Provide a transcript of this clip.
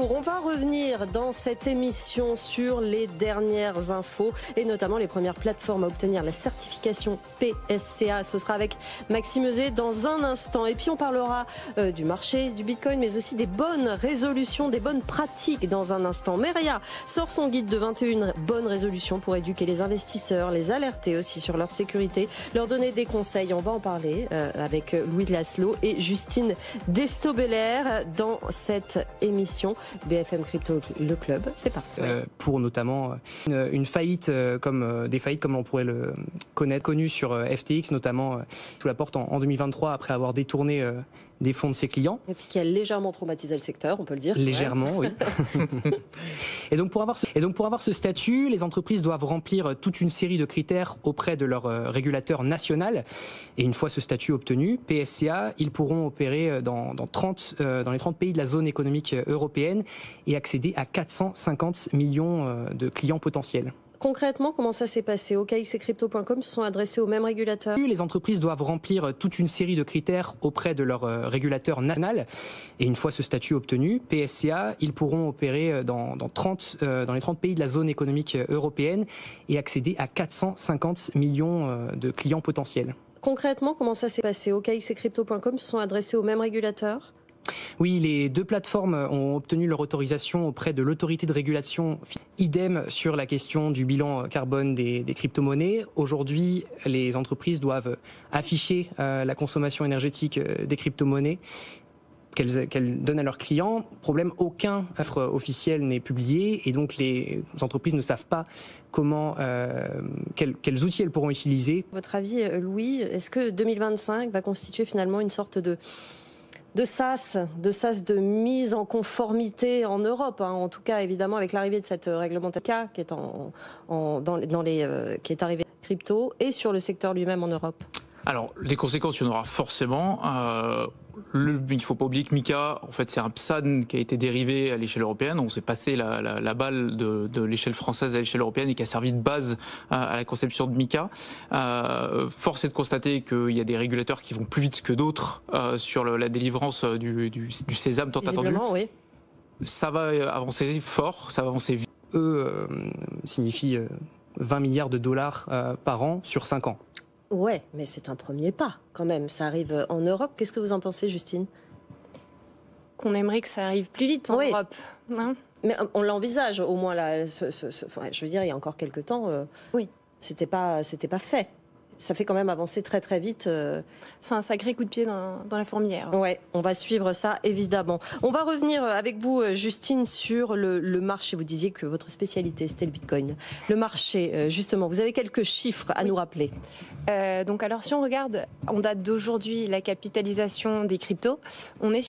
On va revenir dans cette émission sur les dernières infos et notamment les premières plateformes à obtenir la certification PSCA. Ce sera avec Maxime Euzet dans un instant. Et puis on parlera du marché du Bitcoin, mais aussi des bonnes résolutions, des bonnes pratiques dans un instant. Meria sort son guide de 21 bonnes résolutions pour éduquer les investisseurs, les alerter aussi sur leur sécurité, leur donner des conseils. On va en parler avec Louis Laszlo et Justine Destobeller dans cette émission. BFM Crypto, le club, c'est parti. Pour notamment une faillite des faillites comme on pourrait le connaître, connues sur FTX, notamment sous la porte en 2023 après avoir détourné des fonds de ses clients. Et puis qui a légèrement traumatisé le secteur, on peut le dire. Légèrement, oui. Et donc pour avoir ce statut, les entreprises doivent remplir toute une série de critères auprès de leur régulateur national. Et une fois ce statut obtenu, PSCA, ils pourront opérer dans les 30 pays de la zone économique européenne et accéder à 450 millions de clients potentiels. Concrètement, comment ça s'est passé? OKX et Crypto.com se sont adressés au même régulateur? Les entreprises doivent remplir toute une série de critères auprès de leur régulateur national. Et une fois ce statut obtenu, PSCA, ils pourront opérer dans les 30 pays de la zone économique européenne et accéder à 450 millions de clients potentiels. Concrètement, comment ça s'est passé? OKX et Crypto.com se sont adressés au même régulateur? Oui, les deux plateformes ont obtenu leur autorisation auprès de l'autorité de régulation. Idem sur la question du bilan carbone des crypto-monnaies. Aujourd'hui, les entreprises doivent afficher la consommation énergétique des crypto-monnaies qu'elles donnent à leurs clients. Problème, aucun offre officiel n'est publié et donc les entreprises ne savent pas quels outils elles pourront utiliser. Votre avis, Louis, est-ce que 2025 va constituer finalement une sorte de sas de mise en conformité en Europe, hein, en tout cas évidemment avec l'arrivée de cette réglementation qui est qui est arrivée crypto et sur le secteur lui-même en Europe? Alors, les conséquences, il y en aura forcément. Il ne faut pas oublier que MiCA, en fait, c'est un PSAN qui a été dérivé à l'échelle européenne. On s'est passé la balle de l'échelle française à l'échelle européenne et qui a servi de base à la conception de MiCA. Force est de constater qu'il y a des régulateurs qui vont plus vite que d'autres sur la délivrance du sésame tant attendu. Oui. Ça va avancer fort, ça va avancer vite. Signifie 20 milliards de dollars par an sur 5 ans. Ouais, mais c'est un premier pas quand même. Ça arrive en Europe. Qu'est-ce que vous en pensez, Justine? Qu'on aimerait que ça arrive plus vite en Europe. Hein, mais on l'envisage au moins là. Je veux dire, il y a encore quelques temps, oui, c'était pas fait. Ça fait quand même avancer très très vite. C'est un sacré coup de pied dans la fourmilière. Ouais, on va suivre ça évidemment. On va revenir avec vous, Justine, sur le marché. Vous disiez que votre spécialité c'était le Bitcoin. Le marché, justement, vous avez quelques chiffres à nous rappeler. Donc alors si on regarde, on date d'aujourd'hui la capitalisation des cryptos, on est